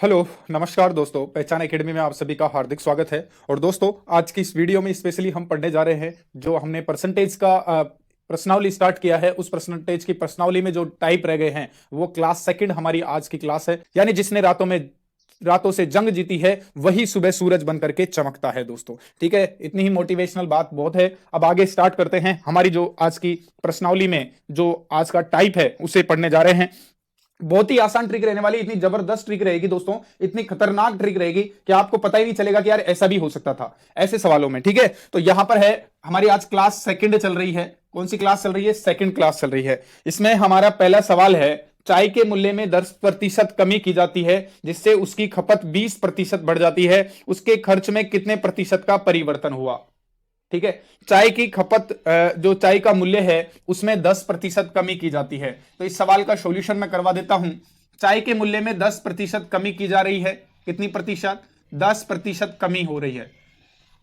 Hello, नमस्कार दोस्तों। पहचान एकेडमी में आप सभी का हार्दिक स्वागत है। और दोस्तों, आज की इस वीडियो में स्पेशली हम पढ़ने जा रहे हैं जो हमने परसेंटेज का प्रश्नावली स्टार्ट किया है। उस परसेंटेज की प्रश्नावली में जो टाइप रह गए हैं वो क्लास सेकंड हमारी आज की क्लास है। यानी जिसने रातों से जंग जीती है वही सुबह सूरज बन करके चमकता है दोस्तों। ठीक है, इतनी ही मोटिवेशनल बात बहुत है। अब आगे स्टार्ट करते हैं। हमारी जो आज की प्रश्नावली में जो आज का टाइप है उसे पढ़ने जा रहे हैं। बहुत ही आसान ट्रिक रहने वाली, इतनी जबरदस्त ट्रिक रहेगी दोस्तों, इतनी खतरनाक ट्रिक रहेगी कि आपको पता ही नहीं चलेगा कि यार ऐसा भी हो सकता था ऐसे सवालों में। ठीक है, तो यहां पर है हमारी आज क्लास सेकंड चल रही है। कौन सी क्लास चल रही है? सेकंड क्लास चल रही है। इसमें हमारा पहला सवाल है, चाय के मूल्य में 10% कमी की जाती है जिससे उसकी खपत 20% बढ़ जाती है, उसके खर्च में कितने प्रतिशत का परिवर्तन हुआ? ठीक है, चाय की खपत जो चाय का मूल्य है उसमें 10% कमी की जाती है। तो इस सवाल का सॉल्यूशन मैं करवा देता हूं। चाय के मूल्य में 10% कमी की जा रही है। कितनी प्रतिशत? 10% कमी हो रही है।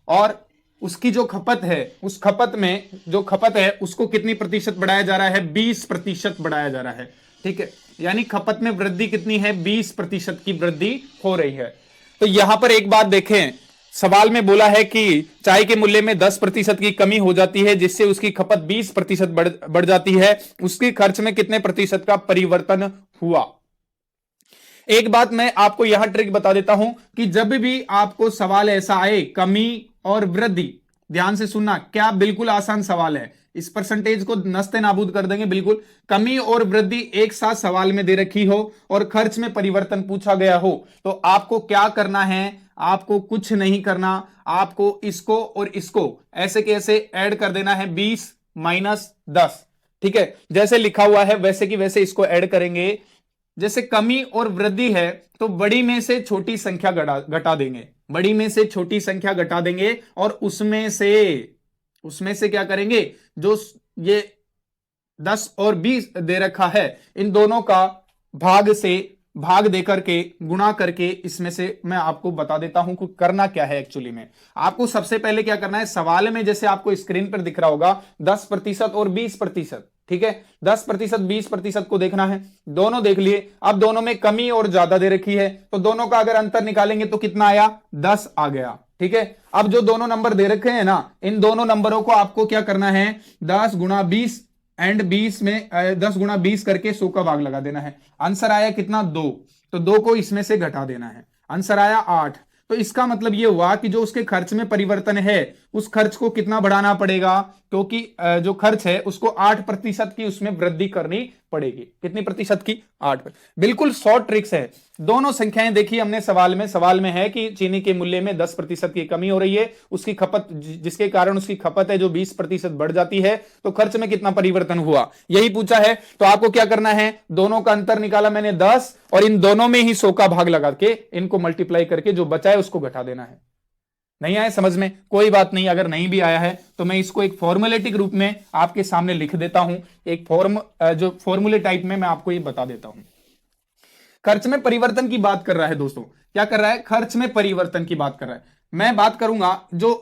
और उसकी जो खपत है, उस खपत में जो खपत है उसको कितनी प्रतिशत बढ़ाया जा रहा है? 20% बढ़ाया जा रहा है। ठीक है, यानी खपत में वृद्धि कितनी है? 20% की वृद्धि हो रही है। तो यहां पर एक बात देखें, सवाल में बोला है कि चाय के मूल्य में 10% की कमी हो जाती है जिससे उसकी खपत 20% बढ़ जाती है, उसके खर्च में कितने प्रतिशत का परिवर्तन हुआ? एक बात मैं आपको यहां ट्रिक बता देता हूं कि जब भी आपको सवाल ऐसा आए कमी और वृद्धि, ध्यान से सुनना, क्या बिल्कुल आसान सवाल है, इस परसेंटेज को नस्ते नाबूद कर देंगे बिल्कुल। कमी और वृद्धि एक साथ सवाल में दे रखी हो और खर्च में परिवर्तन पूछा गया हो तो आपको क्या करना है? आपको कुछ नहीं करना, आपको इसको और इसको ऐसे कैसे ऐड कर देना है, 20 माइनस 10। ठीक है, जैसे लिखा हुआ है वैसे की वैसे इसको ऐड करेंगे। जैसे कमी और वृद्धि है तो बड़ी में से छोटी संख्या घटा देंगे, बड़ी में से छोटी संख्या घटा देंगे और उसमें से क्या करेंगे, जो ये 10 और 20 दे रखा है इन दोनों का भाग दे करके गुणा करके इसमें से मैं आपको बता देता हूं कि करना क्या है। एक्चुअली में आपको सबसे पहले क्या करना है, सवाल में जैसे आपको स्क्रीन पर दिख रहा होगा 10% और 20%। ठीक है, 10% 20% को देखना है। दोनों देख लिए। अब दोनों में कमी और ज्यादा दे रखी है तो दोनों का अगर अंतर निकालेंगे तो कितना आया? 10 आ गया। ठीक है, अब जो दोनों नंबर दे रखे हैं ना, इन दोनों नंबरों को आपको क्या करना है, 10 गुणा 20 एंड 20 में 10 गुणा 20 करके 100 का भाग लगा देना है। आंसर आया कितना? 2। तो 2 को इसमें से घटा देना है। आंसर आया 8। तो इसका मतलब यह हुआ कि जो उसके खर्च में परिवर्तन है उस खर्च को कितना बढ़ाना पड़ेगा, क्योंकि जो खर्च है उसको 8% की उसमें वृद्धि करनी पड़ेगी। कितनी प्रतिशत की? 8। बिल्कुल शॉर्ट ट्रिक्स है। दोनों संख्याएं देखी हमने सवाल में है कि चीनी के मूल्य में 10% की कमी हो रही है, उसकी खपत जिसके कारण उसकी खपत है जो 20% बढ़ जाती है, तो खर्च में कितना परिवर्तन हुआ यही पूछा है। तो आपको क्या करना है, दोनों का अंतर निकाला मैंने 10 और इन दोनों में ही 100 का भाग लगा के इनको मल्टीप्लाई करके जो बचा है उसको घटा देना है। नहीं आया समझ में? कोई बात नहीं, अगर नहीं भी आया है तो मैं इसको एक फॉर्मुलेटिक रूप में आपके सामने लिख देता हूं। एक जो फॉर्मूले टाइप में मैं आपको ये बता देता हूं। खर्च में परिवर्तन की बात कर रहा है दोस्तों, क्या कर रहा है? खर्च में परिवर्तन की बात कर रहा है। मैं बात करूंगा जो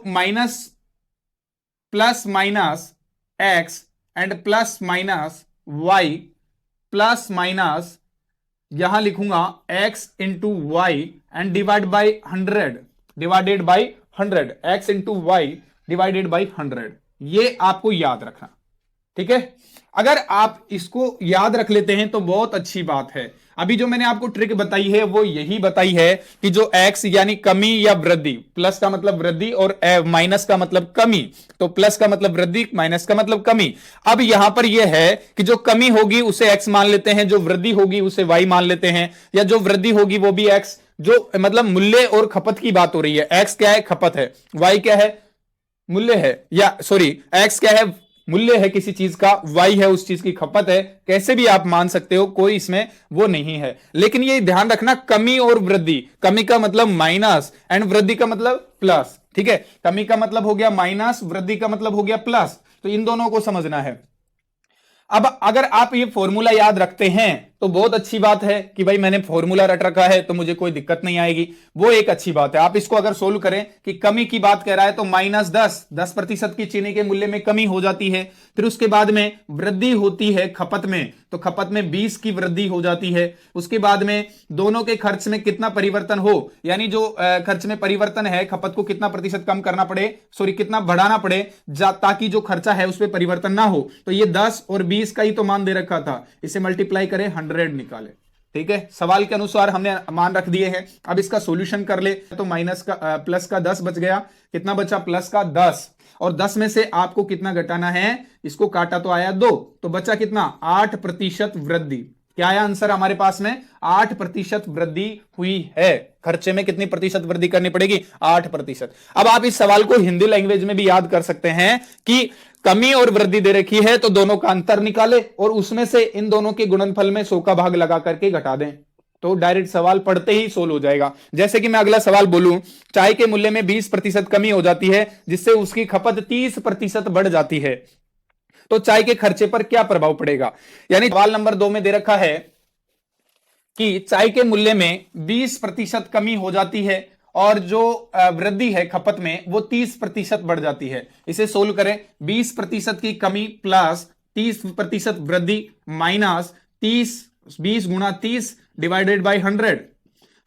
plus minus X and plus minus Y plus minus, यहां लिखूंगा X into Y and divided by 100, X into Y divided by 100। ये आपको याद रखना। ठीक है, अगर आप इसको याद रख लेते हैं तो बहुत अच्छी बात है। अभी जो मैंने आपको ट्रिक बताई है वो यही बताई है कि जो x यानी कमी या वृद्धि, प्लस का मतलब वृद्धि और माइनस का मतलब कमी, तो प्लस का मतलब वृद्धि, माइनस का मतलब कमी। अब यहां पर यह है कि जो कमी होगी उसे x मान लेते हैं, जो वृद्धि होगी उसे y मान लेते हैं, या जो वृद्धि होगी वो भी x। जो मतलब मूल्य और खपत की बात हो रही है, x क्या है? खपत है। y क्या है? मूल्य है, या सॉरी x क्या है? मूल्य है किसी चीज का, y है उस चीज की खपत है। कैसे भी आप मान सकते हो, कोई इसमें वो नहीं है। लेकिन ये ध्यान रखना, कमी और वृद्धि, कमी का मतलब माइनस एंड वृद्धि का मतलब प्लस। ठीक है, कमी का मतलब हो गया माइनस, वृद्धि का मतलब हो गया प्लस। तो इन दोनों को समझना है। अब अगर आप ये फॉर्मूला याद रखते हैं तो बहुत अच्छी बात है कि भाई मैंने फॉर्मूला रट रखा है तो मुझे कोई दिक्कत नहीं आएगी, वो एक अच्छी बात है। आप इसको अगर सोल्व करें कि कमी की बात कह रहा है तो -10% की चीनी के मूल्य में कमी हो जाती है। फिर उसके बाद में वृद्धि होती है खपत में, तो खपत में 20 की वृद्धि हो जाती है। उसके बाद में दोनों के खर्च में कितना परिवर्तन हो, यानी जो खर्च में परिवर्तन है, खपत को कितना प्रतिशत कम करना पड़े, सॉरी कितना बढ़ाना पड़े ताकि जो खर्चा है उसमें परिवर्तन ना हो। तो ये 10 और 20 का ही तो मान दे रखा था, इसे मल्टीप्लाई करें 100 निकाले। ठीक है, सवाल के अनुसार हमने मान रख दिए हैं। अब इसका सॉल्यूशन कर ले तो प्लस का 10 बच गया, कितना बचा प्लस का 10, और 10 में से आपको कितना घटाना है, इसको काटा तो आया 2, तो बचा कितना 8% वृद्धि। क्या आया आंसर हमारे पास में, 8% वृद्धि हुई है। खर्चे में कितनी प्रतिशत वृद्धि करनी पड़ेगी, 8%। अब आप इस सवाल को हिंदी लैंग्वेज में भी याद कर सकते हैं कि कमी और वृद्धि दे रखी है तो दोनों का अंतर निकाले और उसमें से इन दोनों के गुणनफल में 100 का भाग लगा करके घटा दें, तो डायरेक्ट सवाल पढ़ते ही सोल्व हो जाएगा। जैसे कि मैं अगला सवाल बोलूं, चाय के मूल्य में 20% कमी हो जाती है जिससे उसकी खपत 30% बढ़ जाती है, तो चाय के खर्चे पर क्या प्रभाव पड़ेगा। यानी सवाल नंबर 2 में दे रखा है कि चाय के मूल्य में 20% कमी हो जाती है और जो वृद्धि है खपत में वो 30% बढ़ जाती है। इसे सोल्व करें, 20% की कमी प्लस 30% वृद्धि माइनस 20 गुणा 30 डिवाइडेड बाई 100।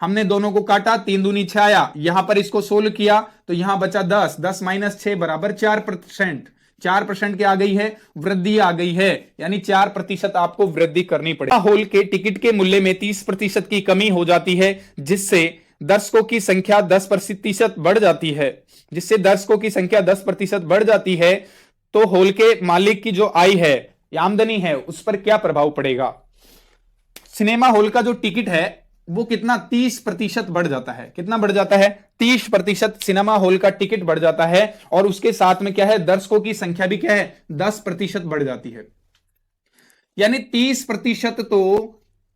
हमने दोनों को काटा, 3 दूनी 6 आया, यहां पर इसको सोल्व किया तो यहां बचा 10 माइनस 6 बराबर 4%। 4% क्या आ गई है, वृद्धि आ गई है, यानी 4% आपको वृद्धि करनी पड़ेगी। होल के टिकट के मूल्य में 30% की कमी हो जाती है जिससे दर्शकों की संख्या 10% बढ़ जाती है, जिससे दर्शकों की संख्या 10% बढ़ जाती है, तो होल के मालिक की जो आय है, आमदनी है, उस पर क्या प्रभाव पड़ेगा। सिनेमा हॉल का जो टिकट है वो कितना 30% बढ़ जाता है, कितना बढ़ जाता है 30% सिनेमा हॉल का टिकट बढ़ जाता है, और उसके साथ में क्या है, दर्शकों की संख्या भी क्या है 10% बढ़ जाती है। यानी 30% तो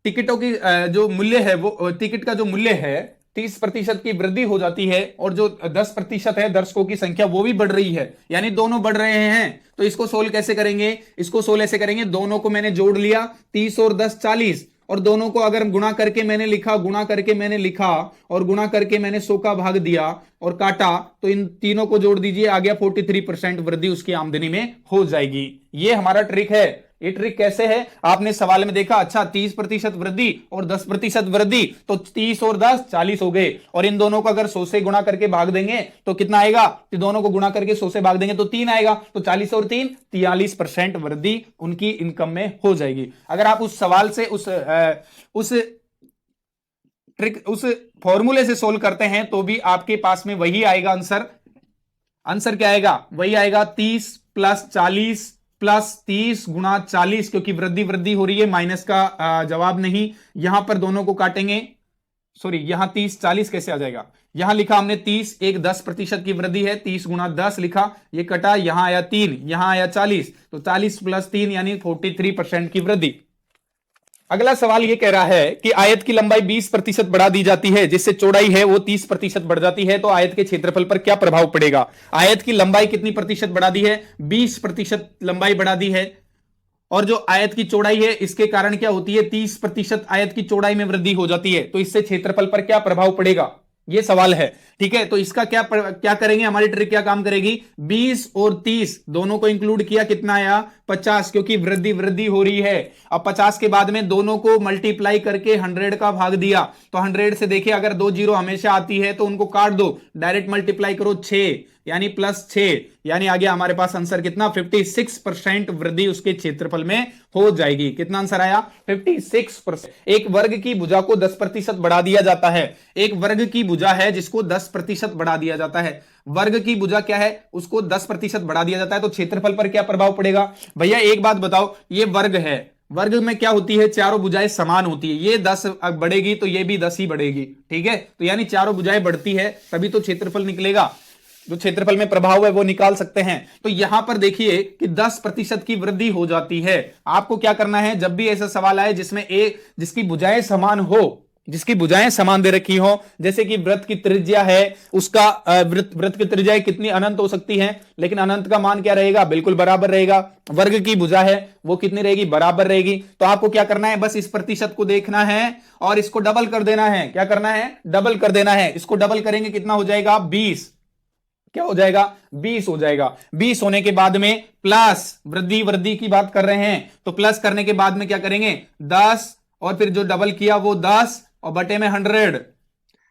टिकटों की जो मूल्य है, वो टिकट का जो मूल्य है 30% की वृद्धि हो जाती है, और जो 10% है दर्शकों की संख्या वो भी बढ़ रही है, यानी दोनों बढ़ रहे हैं। तो इसको सोल्व कैसे करेंगे, इसको सोल्व ऐसे करेंगे, दोनों को मैंने जोड़ लिया, 30 और 10 40, और दोनों को अगर गुणा करके मैंने लिखा और गुणा करके मैंने 100 का भाग दिया और काटा, तो इन तीनों को जोड़ दीजिए, आ गया 43% वृद्धि उसकी आमदनी में हो जाएगी। ये हमारा ट्रिक है। ये ट्रिक कैसे है, आपने सवाल में देखा, अच्छा 30% वृद्धि और 10% वृद्धि, तो 30 और 10 40 हो गए, और इन दोनों को अगर 100 से गुणा करके भाग देंगे तो कितना आएगा, तो दोनों को गुणा करके 100 से भाग देंगे तो 3 आएगा, तो 40 और 3 43% वृद्धि उनकी इनकम में हो जाएगी। अगर आप उस सवाल से उस फॉर्मूले से सोल्व करते हैं तो भी आपके पास में वही आएगा आंसर क्या आएगा, वही आएगा 30 + 40 + 30 गुणा 40, क्योंकि वृद्धि हो रही है, माइनस का जवाब नहीं। यहां पर दोनों को काटेंगे, सॉरी यहां 30 40 कैसे आ जाएगा, यहां लिखा हमने 30, एक 10% की वृद्धि है, 30 गुणा 10 लिखा, ये कटा, यहां आया 3, यहां आया 40, तो 40 + 3 यानी 43% की वृद्धि। अगला सवाल यह कह रहा है कि आयत की लंबाई 20% बढ़ा दी जाती है जिससे चौड़ाई है वो 30% बढ़ जाती है, तो आयत के क्षेत्रफल पर क्या प्रभाव पड़ेगा। आयत की लंबाई कितनी प्रतिशत बढ़ा दी है, 20% लंबाई बढ़ा दी है, और जो आयत की चौड़ाई है इसके कारण क्या होती है, 30% आयत की चौड़ाई में वृद्धि हो जाती है, तो इससे क्षेत्रफल पर क्या प्रभाव पड़ेगा, ये सवाल है। ठीक है, तो इसका क्या करेंगे, हमारी ट्रिक क्या काम करेगी, 20 और 30 दोनों को इंक्लूड किया, कितना आया 50, क्योंकि वृद्धि हो रही है। अब 50 के बाद में दोनों को मल्टीप्लाई करके 100 का भाग दिया, तो 100 से देखिए अगर 2 जीरो हमेशा आती है तो उनको काट दो, डायरेक्ट मल्टीप्लाई करो 6 यानी +6, यानी आ गया हमारे पास आंसर कितना 56% वृद्धि उसके क्षेत्रफल में हो जाएगी। कितना आंसर आया 56%। एक वर्ग की भुजा को 10% बढ़ा दिया जाता है, एक वर्ग की भुजा है जिसको 10% बढ़ा दिया जाता है, वर्ग की भुजा क्या है उसको 10% बढ़ा दिया जाता है, तो क्षेत्रफल पर क्या प्रभाव पड़ेगा। भैया एक बात बताओ, ये वर्ग है, वर्ग में क्या होती है, चारों भुजाएं समान होती है, ये 10 बढ़ेगी तो ये भी 10 ही बढ़ेगी। ठीक है, तो यानी चारों भुजाएं बढ़ती है तभी तो क्षेत्रफल निकलेगा, जो क्षेत्रफल में प्रभाव है वो निकाल सकते हैं। तो यहां पर देखिए कि 10% की वृद्धि हो जाती है। आपको क्या करना है, जब भी ऐसा सवाल आए जिसमें जिसकी भुजाएं समान हो, जिसकी भुजाएं समान दे रखी हो, जैसे कि वृत्त की त्रिज्या है, उसका वृत्त की त्रिज्या कितनी अनंत हो सकती है, लेकिन अनंत का मान क्या रहेगा, बिल्कुल बराबर रहेगा। वर्ग की भुजा है वो कितनी रहेगी, बराबर रहेगी। तो आपको क्या करना है, बस इस प्रतिशत को देखना है और इसको डबल कर देना है। क्या करना है, डबल कर देना है। इसको डबल करेंगे कितना हो जाएगा, 20। क्या हो जाएगा, 20 हो जाएगा। 20 होने के बाद में प्लस, वृद्धि वृद्धि की बात कर रहे हैं तो प्लस करने के बाद में क्या करेंगे, 10 और फिर जो डबल किया वो 10 और बटे में 100।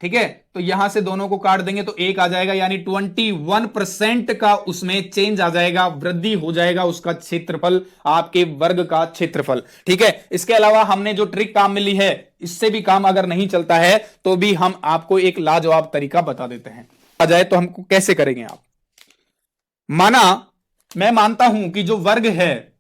ठीक है, तो यहां से दोनों को काट देंगे तो 1 आ जाएगा, यानी 21% का उसमें चेंज आ जाएगा, वृद्धि हो जाएगा उसका क्षेत्रफल, आपके वर्ग का क्षेत्रफल। ठीक है, इसके अलावा हमने जो ट्रिक काम में ली है, इससे भी काम अगर नहीं चलता है तो भी हम आपको एक लाजवाब तरीका बता देते हैं। आ जाए तो हमको कैसे करेंगे आप, माना मैं मानता हूं कि जो वर्ग है,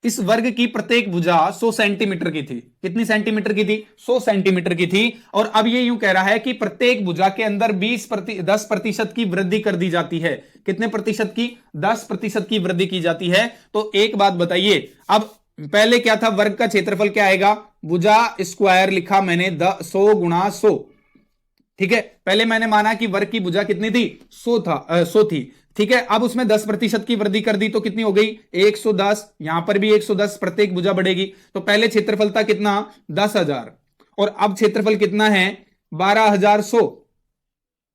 इस वर्ग की प्रत्येक भुजा 100 सेंटीमीटर की थी। कितनी सेंटीमीटर की थी, 100 सेंटीमीटर की थी। और अब ये यूं कह रहा है कि प्रत्येक भुजा के अंदर 10% की वृद्धि कर दी जाती है। कितने प्रतिशत की, 10% की वृद्धि की जाती है। तो एक बात बताइए, अब पहले क्या था, वर्ग का क्षेत्रफल क्या आएगा, भुजा स्क्वायर लिखा मैंने 100 गुणा 100। ठीक है, पहले मैंने माना कि वर्ग की भुजा कितनी थी, 100 थी। ठीक है, अब उसमें 10% की वृद्धि कर दी तो कितनी हो गई, 110। यहां पर भी 110, प्रत्येक भुजा बढ़ेगी। तो पहले क्षेत्रफल था कितना, 10,000 और अब क्षेत्रफल कितना है, 12,100।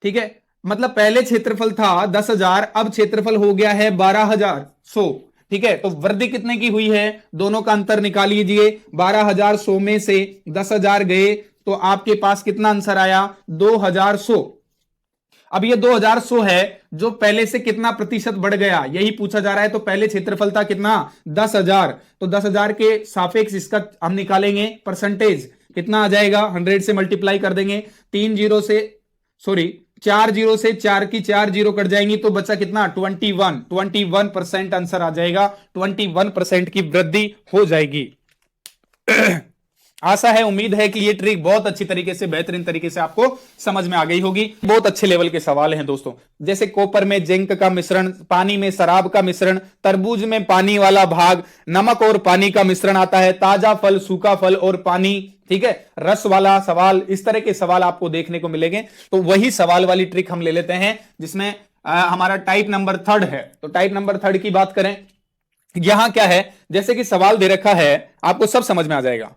ठीक है, मतलब पहले क्षेत्रफल था 10,000, अब क्षेत्रफल हो गया है 12,100। ठीक है, तो वृद्धि कितने की हुई है, दोनों का अंतर निकाल लीजिए। 12,100 में से 10,000 गए तो आपके पास कितना आंसर आया, 2,100। अब ये 2,100 है जो पहले से कितना प्रतिशत बढ़ गया, यही पूछा जा रहा है। तो पहले क्षेत्रफल था कितना, 10,000, तो 10,000 के सापेक्ष इसका हम निकालेंगे परसेंटेज, कितना आ जाएगा, 100 से मल्टीप्लाई कर देंगे। 4 जीरो से 4 की 4 जीरो कट जाएंगी तो बचा कितना, 21% आंसर आ जाएगा। 21% की वृद्धि हो जाएगी। आशा है, उम्मीद है कि ये ट्रिक बहुत अच्छी तरीके से, बेहतरीन तरीके से आपको समझ में आ गई होगी। बहुत अच्छे लेवल के सवाल हैं दोस्तों, जैसे कॉपर में जिंक का मिश्रण, पानी में शराब का मिश्रण, तरबूज में पानी वाला भाग, नमक और पानी का मिश्रण आता है, ताजा फल, सूखा फल और पानी। ठीक है, रस वाला सवाल, इस तरह के सवाल आपको देखने को मिलेंगे। तो वही सवाल वाली ट्रिक हम ले लेते हैं जिसमें हमारा टाइप नंबर 3 है। तो टाइप नंबर 3 की बात करें, यहां क्या है, जैसे कि सवाल दे रखा है, आपको सब समझ में आ जाएगा।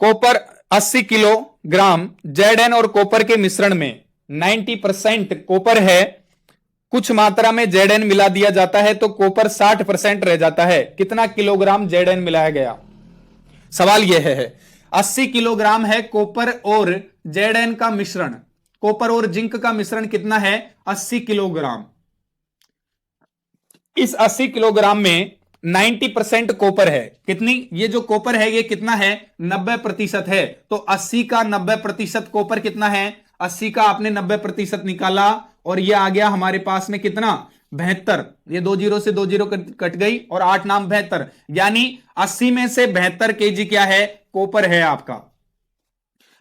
कॉपर 80 किलोग्राम, जेडएन और कॉपर के मिश्रण में 90% कॉपर है, कुछ मात्रा में जेडएन मिला दिया जाता है तो कॉपर 60% रह जाता है। कितना किलोग्राम जेडएन मिलाया गया, सवाल यह है। 80 किलोग्राम है कॉपर और जेडएन का मिश्रण, कॉपर और जिंक का मिश्रण कितना है, 80 किलोग्राम। इस 80 किलोग्राम में 90% कॉपर है। कितनी, ये जो कॉपर है ये कितना है, 90% है। तो 80 का 90% कॉपर कितना है, 80 का आपने 90% निकाला और ये आ गया हमारे पास में कितना, 72। ये 2 जीरो से 2 जीरो कट गई और 8 नाम 72, यानी 80 में से 72 केजी क्या है, कॉपर है आपका।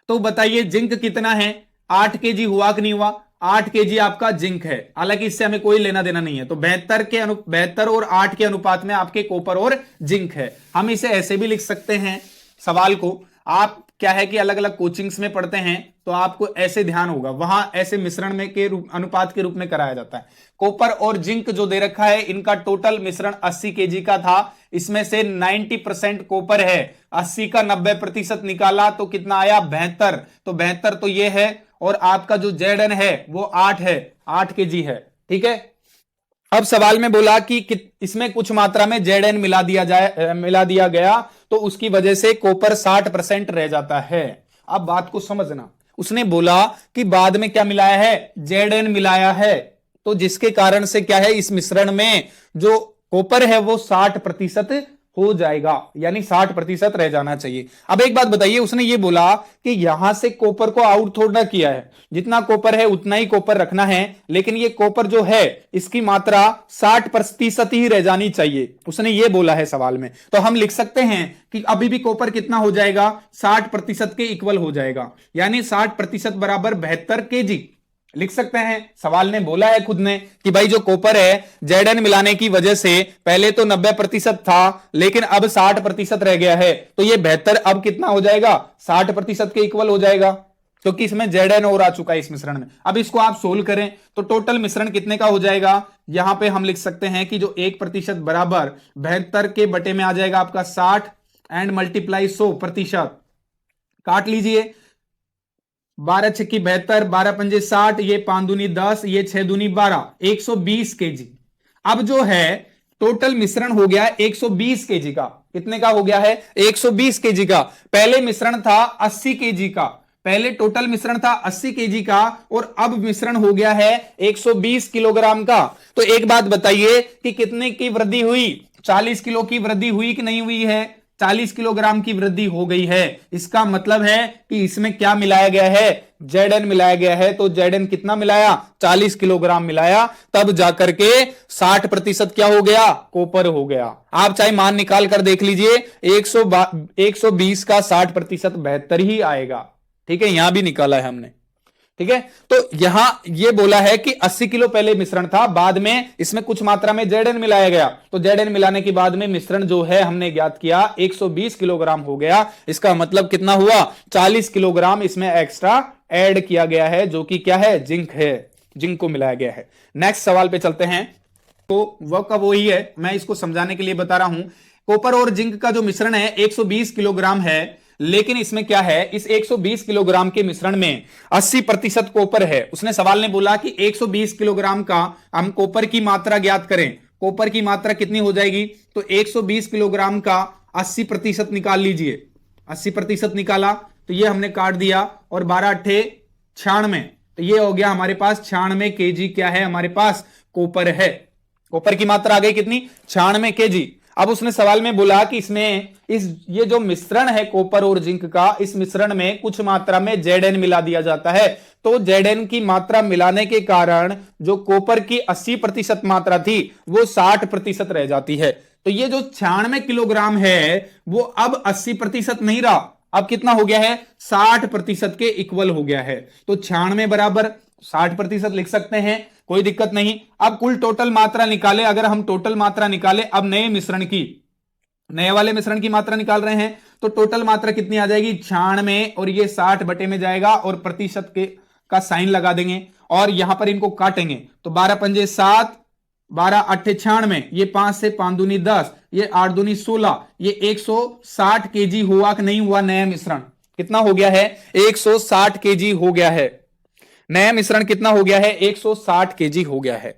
तो बताइए जिंक कितना है, 8 केजी हुआ कि नहीं हुआ, 8 केजी आपका जिंक है। हालांकि इससे हमें कोई लेना देना नहीं है। तो 72 और 8 के अनुपात में आपके कॉपर और जिंक है। हम इसे ऐसे भी लिख सकते हैं सवाल को, आप क्या है कि अलग अलग कोचिंग्स में पढ़ते हैं तो आपको ऐसे ध्यान होगा, वहां ऐसे मिश्रण में के अनुपात के रूप में कराया जाता है। कॉपर और जिंक जो दे रखा है, इनका टोटल मिश्रण 80 केजी का था, इसमें से 90% कॉपर है, 80 का 90% निकाला तो कितना आया, 72। तो 72 तो ये है, और आपका जो जेडएन है वो 8 है, 8 केजी है। ठीक है, अब सवाल में बोला कि इसमें कुछ मात्रा में जेडएन मिला दिया गया तो उसकी वजह से कॉपर 60% रह जाता है। अब बात को समझना, उसने बोला कि बाद में क्या मिलाया है, जेडएन मिलाया है, तो जिसके कारण से क्या है, इस मिश्रण में जो कॉपर है वो 60% हो जाएगा, यानी 60% रह जाना चाहिए। अब एक बात बताइए, उसने ये बोला कि यहां से कॉपर को आउट थोड़ा किया है, जितना कॉपर है उतना ही कॉपर रखना है, लेकिन ये कॉपर जो है इसकी मात्रा 60% ही रह जानी चाहिए, उसने ये बोला है सवाल में। तो हम लिख सकते हैं कि अभी भी कॉपर कितना हो जाएगा, 60% के इक्वल हो जाएगा, यानी 60% बराबर 72 केजी। लिख सकते हैं। सवाल ने बोला है खुद ने कि भाई जो कॉपर है Zn मिलाने की वजह से पहले तो 90% था लेकिन अब 60% रह गया है, तो ये 72 अब कितना हो जाएगा, 60% के इक्वल हो जाएगा, क्योंकि इसमें Zn और आ चुका है इस मिश्रण में। अब इसको आप सोल्व करें तो टोटल मिश्रण कितने का हो जाएगा, यहां पे हम लिख सकते हैं कि जो 1% बराबर 72 के बटे में आ जाएगा आपका 60 एंड मल्टीप्लाई 100%, काट लीजिए, 12 छक्की 72, 12 पंजे 60, ये 5 दूनी 10, ये 6 दूनी 12, 120 केजी। अब जो है टोटल मिश्रण हो गया 120 केजी का। कितने का हो गया है, 120 केजी का। पहले मिश्रण था 80 केजी का, पहले टोटल मिश्रण था 80 केजी का और अब मिश्रण हो गया है 120 किलोग्राम का। तो एक बात बताइए कि कितने की वृद्धि हुई, 40 किलो की वृद्धि हुई कि नहीं हुई है, 40 किलोग्राम की वृद्धि हो गई है। इसका मतलब है कि इसमें क्या मिलाया गया है, Zn मिलाया गया है। तो Zn कितना मिलाया, 40 किलोग्राम मिलाया, तब जाकर के 60% क्या हो गया, कॉपर हो गया। आप चाहे मान निकाल कर देख लीजिए, 120 का 60% 72 ही आएगा। ठीक है, यहां भी निकाला है हमने। ठीक है, तो यहां यह बोला है कि 80 किलो पहले मिश्रण था, बाद में इसमें कुछ मात्रा में Zn मिलाया गया, तो Zn मिलाने के बाद में मिश्रण जो है हमने ज्ञात किया 120 किलोग्राम हो गया। इसका मतलब कितना हुआ, 40 किलोग्राम इसमें एक्स्ट्रा ऐड किया गया है, जो कि क्या है, जिंक है, जिंक को मिलाया गया है। नेक्स्ट सवाल पे चलते हैं। तो वह का वही है, मैं इसको समझाने के लिए बता रहा हूं। कॉपर और जिंक का जो मिश्रण है 120 किलोग्राम है, लेकिन इसमें क्या है, इस 120 किलोग्राम के मिश्रण में 80% कॉपर है। उसने सवाल ने बोला कि 120 किलोग्राम का हम कॉपर की मात्रा ज्ञात करें, कॉपर की मात्रा कितनी हो जाएगी, तो 120 किलोग्राम का 80% निकाल लीजिए। 80% निकाला तो ये हमने काट दिया और 12 अट्ठे 96, तो ये हो गया हमारे पास 96 केजी क्या है, हमारे पास कॉपर है। कॉपर की मात्रा आ गई कितनी, 96 केजी। अब उसने सवाल में बोला कि इसमें ये जो मिश्रण है कॉपर और जिंक का, इस मिश्रण में कुछ मात्रा में Zn मिला दिया जाता है। तो Zn की मात्रा मिलाने के कारण जो कॉपर की 80% मात्रा थी वो 60% रह जाती है। तो ये जो 96 किलोग्राम है वो अब 80% नहीं रहा, अब कितना हो गया है, 60% के इक्वल हो गया है। तो 96 बराबर 60% लिख सकते हैं, कोई दिक्कत नहीं। अब कुल टोटल मात्रा निकाले, अगर हम टोटल मात्रा निकाले अब नए मिश्रण की, नए वाले मिश्रण की मात्रा निकाल रहे हैं, तो टोटल मात्रा कितनी आ जाएगी, 96 और ये 60 बटे में जाएगा और प्रतिशत के का साइन लगा देंगे और यहां पर इनको काटेंगे। तो 12 पंजे 7, 12 अट्ठे 96, ये 5 से 5 दूनी 10, ये 8 दूनी 16, ये 160 केजी हुआ कि नहीं हुआ, नया मिश्रण कितना हो गया है, 160 केजी हो गया है। नया मिश्रण कितना हो गया है, 160 केजी हो गया है।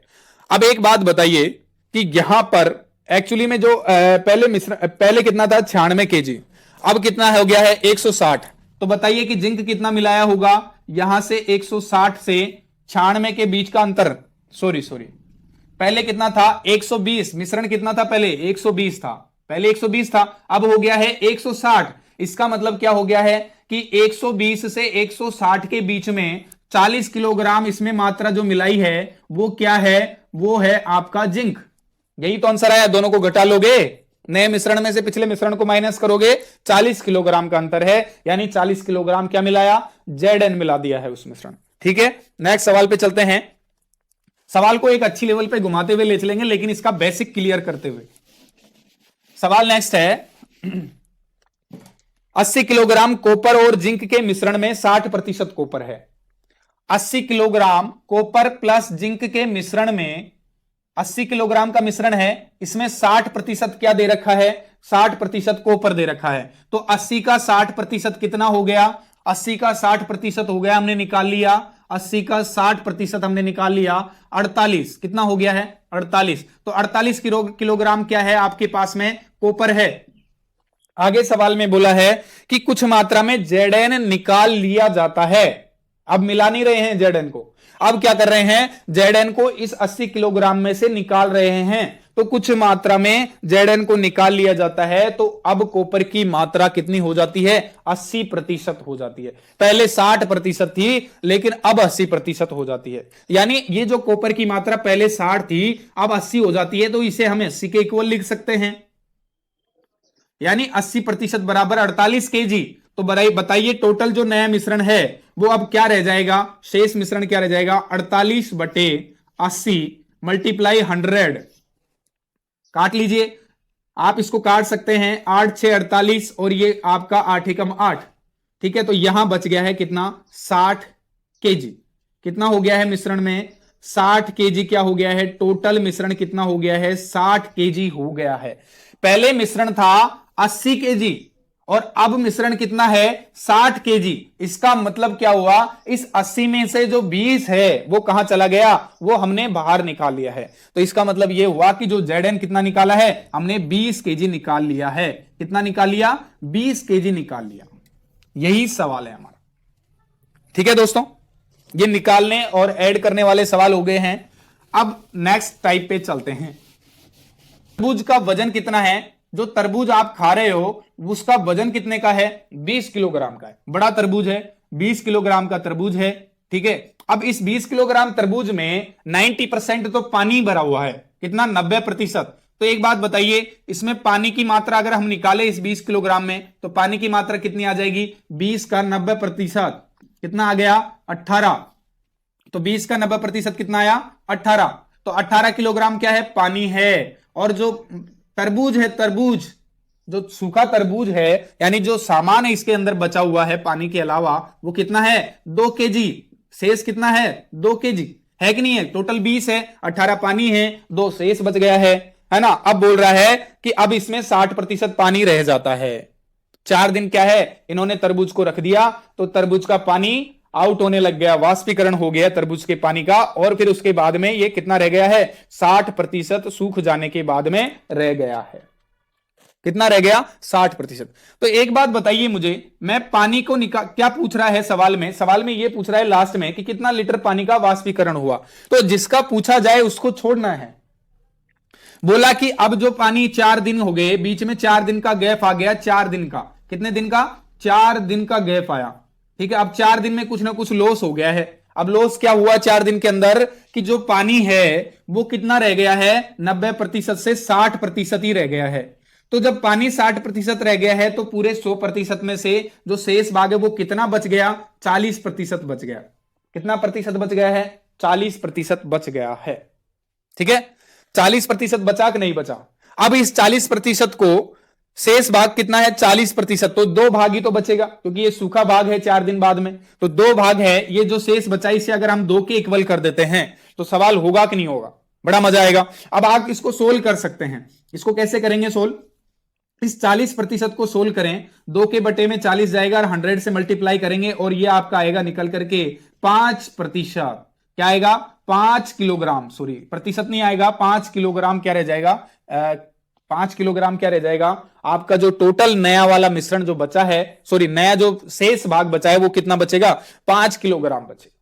अब एक बात बताइए कि यहां पर एक्चुअली में जो पहले मिश्रण पहले कितना था, 96 केजी, अब कितना हो गया है, 160। तो बताइए कि जिंक कितना मिलाया होगा, यहां से 160 से 96 के बीच का अंतर, सॉरी पहले कितना था, 120। मिश्रण कितना था पहले, 120 था, पहले 120 था, अब हो गया है 160। इसका मतलब क्या हो गया है कि 120 से 160 के बीच में 40 किलोग्राम इसमें मात्रा जो मिलाई है वो क्या है, वो है आपका जिंक। यही तो आंसर आया, दोनों को घटा लोगे, नए मिश्रण में से पिछले मिश्रण को माइनस करोगे, 40 किलोग्राम का अंतर है, यानी 40 किलोग्राम क्या मिलाया, Zn मिला दिया है उस मिश्रण। ठीक है, नेक्स्ट सवाल पे चलते हैं। सवाल को एक अच्छी लेवल पे घुमाते हुए ले चलेंगे, लेकिन इसका बेसिक क्लियर करते हुए। सवाल नेक्स्ट है, 80 किलोग्राम कॉपर और जिंक के मिश्रण में 60% कॉपर है। 80 किलोग्राम कॉपर प्लस जिंक के मिश्रण में, 80 किलोग्राम का मिश्रण है, इसमें 60% क्या दे रखा है, 60% कॉपर दे रखा है। तो 80 का 60% कितना हो गया, 80 का 60% हो गया, हमने निकाल लिया, 80 का 60% हमने निकाल लिया, 48 कितना हो गया है, 48। तो 48 किलोग्राम क्या है आपके पास में, कॉपर है। आगे सवाल में बोला है कि कुछ मात्रा में Zn निकाल लिया जाता है। अब मिला नहीं रहे हैं Zn को, अब क्या कर रहे हैं, Zn को इस 80 किलोग्राम में से निकाल रहे हैं। तो कुछ मात्रा में Zn को निकाल लिया जाता है, तो अब कॉपर की मात्रा कितनी हो जाती है, 80% हो जाती है। पहले 60% थी, लेकिन अब 80% हो जाती है। यानी ये जो कॉपर की मात्रा पहले 60 थी, अब 80 हो जाती है। तो इसे हम 80 के इक्वल लिख सकते हैं, यानी 80% बराबर 48 केजी। तो बताइए टोटल जो नया मिश्रण है वो अब क्या रह जाएगा, शेष मिश्रण क्या रह जाएगा, 48/80 मल्टीप्लाई 100, काट लीजिए, आप इसको काट सकते हैं, 8 6 48 और ये आपका 8 एकम 8, ठीक है। तो यहां बच गया है कितना, 60 केजी। कितना हो गया है मिश्रण में, 60 केजी क्या हो गया है, टोटल मिश्रण कितना हो गया है, 60 केजी हो गया है। पहले मिश्रण था 80 केजी और अब मिश्रण कितना है, 60 केजी। इसका मतलब क्या हुआ, इस 80 में से जो 20 है वो कहां चला गया, वो हमने बाहर निकाल लिया है। तो इसका मतलब यह हुआ कि जो Zn कितना निकाला है, हमने 20 केजी निकाल लिया है। कितना निकाल लिया, 20 केजी निकाल लिया। यही सवाल है हमारा, ठीक है दोस्तों। ये निकालने और ऐड करने वाले सवाल हो गए हैं। अब नेक्स्ट टाइप पे चलते हैं। तरबूज का वजन कितना है, जो तरबूज आप खा रहे हो उसका वजन कितने का है, 20 किलोग्राम का है। बड़ा तरबूज है, 20 किलोग्राम का तरबूज है, ठीक है। अब इस 20 किलोग्राम तरबूज में 90% तो पानी भरा हुआ है। कितना, 90%। तो एक बात बताइए, इसमें पानी की मात्रा अगर हम निकाले इस 20 किलोग्राम में, तो पानी की मात्रा कितनी आ जाएगी, 20 का 90% कितना आ गया, 18। तो 20 का 90% कितना आया, 18। तो 18 किलोग्राम क्या है, पानी है। और जो तरबूज है, तरबूज जो सूखा तरबूज है, यानी जो सामान है इसके अंदर बचा हुआ है पानी के अलावा, वो कितना है, 2 केजी। शेष कितना है, 2 केजी है कि नहीं है। टोटल 20 है, 18 पानी है, 2 शेष बच गया है ना। अब बोल रहा है कि अब इसमें 60% पानी रह जाता है। 4 दिन क्या है, इन्होंने तरबूज को रख दिया, तो तरबूज का पानी आउट होने लग गया, वाष्पीकरण हो गया तरबूज के पानी का। और फिर उसके बाद में ये कितना रह गया है, 60% सूख जाने के बाद में रह गया है। कितना रह गया, 60%। तो एक बात बताइए मुझे, मैं पानी को क्या पूछ रहा है सवाल में ये पूछ रहा है लास्ट में कि कितना लीटर पानी का वाष्पीकरण हुआ। तो जिसका पूछा जाए उसको छोड़ना है। बोला कि अब जो पानी 4 दिन हो गए, बीच में 4 दिन का गैप आ गया, 4 दिन का, कितने दिन का, 4 दिन का गैप आया, ठीक है। अब 4 दिन में कुछ ना कुछ लॉस हो गया है। अब लॉस क्या हुआ 4 दिन के अंदर, कि जो पानी है वो कितना रह गया है, 90% से 60% ही रह गया है। तो जब पानी 60% रह गया है, तो पूरे 100% में से जो शेष भाग है वो कितना बच गया, 40% बच गया। कितना प्रतिशत बच गया है, 40% बच गया है, ठीक है। 40% बचा कि नहीं बचा। अब इस 40% को, शेष भाग कितना है, 40%, तो 2 भाग ही तो बचेगा, क्योंकि ये सूखा भाग है 4 दिन बाद में, तो 2 भाग है। ये जो शेष बचा, इसे अगर हम 2 के इक्वल कर देते हैं तो सवाल होगा कि नहीं होगा, बड़ा मजा आएगा। अब आप इसको सोल्व कर सकते हैं। इसको कैसे करेंगे सोल्व, इस 40% को सोल्व करें, 2 के बटे में 40 जाएगा और 100 से मल्टीप्लाई करेंगे, और ये आपका आएगा निकल करके 5%। क्या आएगा, 5 किलोग्राम, सॉरी प्रतिशत नहीं आएगा, 5 किलोग्राम क्या रह जाएगा, 5 किलोग्राम क्या रह जाएगा आपका। जो टोटल नया वाला मिश्रण जो बचा है, सॉरी नया जो शेष भाग बचा है, वो कितना बचेगा, 5 किलोग्राम बचेगा।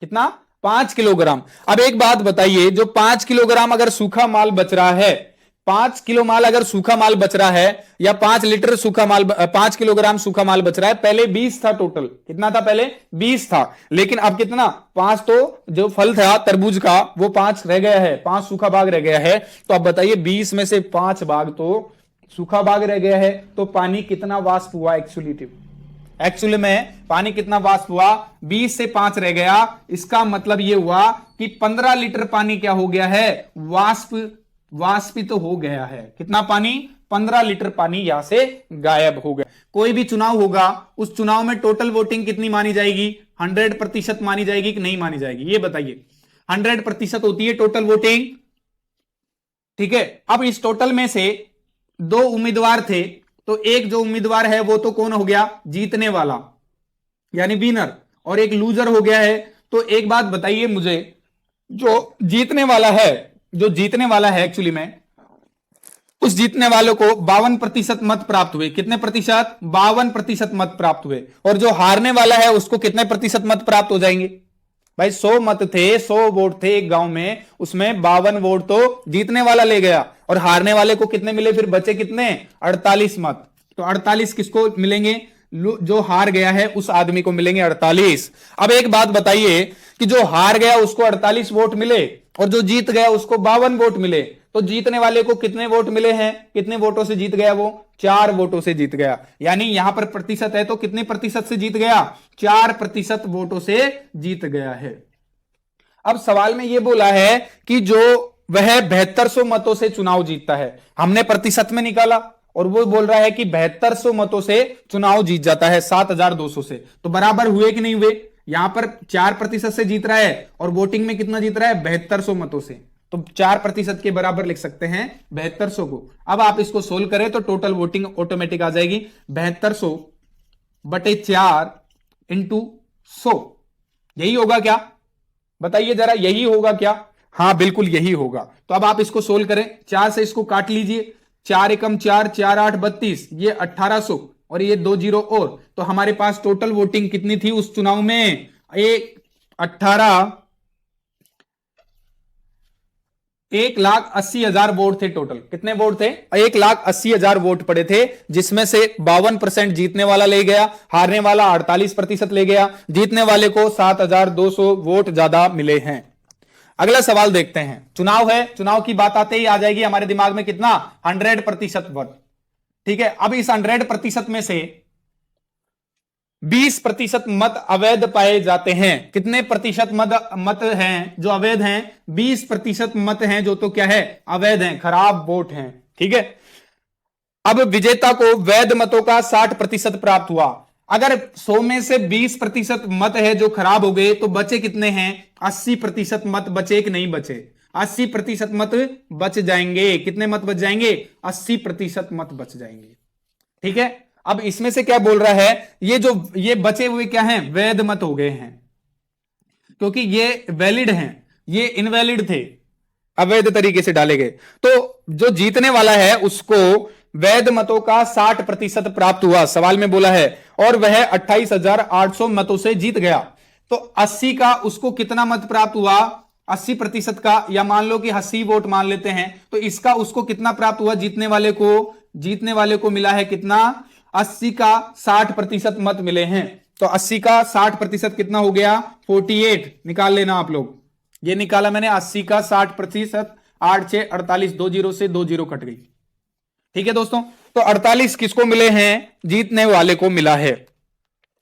कितना, 5 किलोग्राम। अब एक बात बताइए, जो 5 किलोग्राम अगर सूखा माल बच रहा है, 5 किलो माल अगर सूखा माल बच रहा है, या 5 लीटर सूखा माल, 5 किलोग्राम सूखा माल बच रहा है। पहले 20 था टोटल, कितना था पहले, 20 था, लेकिन अब कितना, 5, तो जो फल था तरबूज का वो 5 रह गया है, 5 सूखा भाग रह गया है। तो अब बताइए 20 में से 5 भाग तो सूखा भाग रह गया है, तो पानी कितना वाष्प हुआ, एक्चुअली में पानी कितना वाष्प हुआ, 20 से 5 रह गया। इसका मतलब यह हुआ कि 15 लीटर पानी क्या हो गया है, वाष्पित तो हो गया है। कितना पानी, 15 लीटर पानी यहां से गायब हो गया। कोई भी चुनाव होगा, उस चुनाव में टोटल वोटिंग कितनी मानी जाएगी, 100% मानी जाएगी कि नहीं मानी जाएगी, ये बताइए। 100% होती है टोटल वोटिंग, ठीक है। अब इस टोटल में से 2 उम्मीदवार थे, तो एक जो उम्मीदवार है वो तो कौन हो गया, जीतने वाला, यानी विनर, और एक लूजर हो गया है। तो एक बात बताइए मुझे, जो जीतने वाला है एक्चुअली में, उस जीतने वालों को 52% मत प्राप्त हुए। कितने प्रतिशत, 52% मत प्राप्त हुए। और जो हारने वाला है उसको कितने प्रतिशत मत प्राप्त हो जाएंगे, भाई 100 मत थे, 100 वोट थे एक गांव में, उसमें 52 वोट तो जीतने वाला ले गया, और हारने वाले को कितने मिले, फिर बचे कितने, 48 मत। तो 48 किसको मिलेंगे, जो हार गया है उस आदमी को मिलेंगे 48। अब एक बात बताइए कि जो हार गया उसको 48 वोट मिले और जो जीत गया उसको 52 वोट मिले, तो जीतने वाले को कितने वोट मिले हैं, कितने वोटों से जीत गया वो, 4 वोटों से जीत गया। यानी यहां पर प्रतिशत है तो कितने प्रतिशत से जीत गया, 4% वोटों से जीत गया है। अब सवाल में यह बोला है कि जो वह 7200 मतों से चुनाव जीतता है, हमने प्रतिशत में निकाला और वो बोल रहा है कि 7200 मतों से चुनाव जीत जाता है 7200 से, तो बराबर हुए कि नहीं हुए। यहां पर 4% से जीत रहा है और वोटिंग में कितना जीत रहा है, 7200 मतों से, तो 4% के बराबर लिख सकते हैं 7200 को। अब आप इसको सोल्व करें तो टोटल वोटिंग ऑटोमेटिक आ जाएगी 7200 बटे 4 इंटू 100। यही होगा क्या, बताइए जरा, यही होगा क्या? हाँ बिल्कुल यही होगा। तो अब आप इसको सोल्व करें, 4 से इसको काट लीजिए, 4 एकम 4, 4 8 32, ये 1800 और ये 2 जीरो और, तो हमारे पास टोटल वोटिंग कितनी थी उस चुनाव में, 1,80,000 वोट थे टोटल। कितने वोट थे, 1,80,000 वोट पड़े थे, जिसमें से 52% जीतने वाला ले गया, हारने वाला 48% ले गया, जीतने वाले को 7,200 वोट ज्यादा मिले हैं। अगला सवाल देखते हैं। चुनाव है, चुनाव की बात आते ही आ जाएगी हमारे दिमाग में कितना, 100% वोट। ठीक है, अब इस 100% में से 20% मत अवैध पाए जाते हैं। कितने प्रतिशत मत हैं जो अवैध हैं, 20% मत हैं जो तो क्या है, अवैध हैं, खराब वोट हैं। ठीक है, अब विजेता को वैध मतों का 60% प्राप्त हुआ। अगर 100 में से 20% मत है जो खराब हो गए तो बचे कितने हैं, 80% मत बचे कि नहीं बचे, 80% मत बच जाएंगे। कितने मत बच जाएंगे, 80% मत बच जाएंगे। ठीक है, अब इसमें से क्या बोल रहा है, ये बचे हुए क्या हैं, वैध मत हो गए हैं, क्योंकि ये वैलिड हैं, ये इनवैलिड थे, अवैध तरीके से डाले गए। तो जो जीतने वाला है उसको वैध मतों का 60% प्राप्त हुआ, सवाल में बोला है, और वह 28,800 मतों से जीत गया। तो 80 का उसको कितना मत प्राप्त हुआ, 80% का, या मान लो कि 80 वोट मान लेते हैं, तो इसका उसको कितना प्राप्त हुआ, जीतने वाले को मिला है कितना, 80 का 60% मत मिले हैं। तो 80 का 60% कितना हो गया, 48। निकाल लेना आप लोग, ये निकाला मैंने, 80 का 60%, 8 6 48, 2 जीरो से 2 जीरो कट गई। ठीक है दोस्तों, तो 48 किसको मिले हैं, जीतने वाले को मिला है।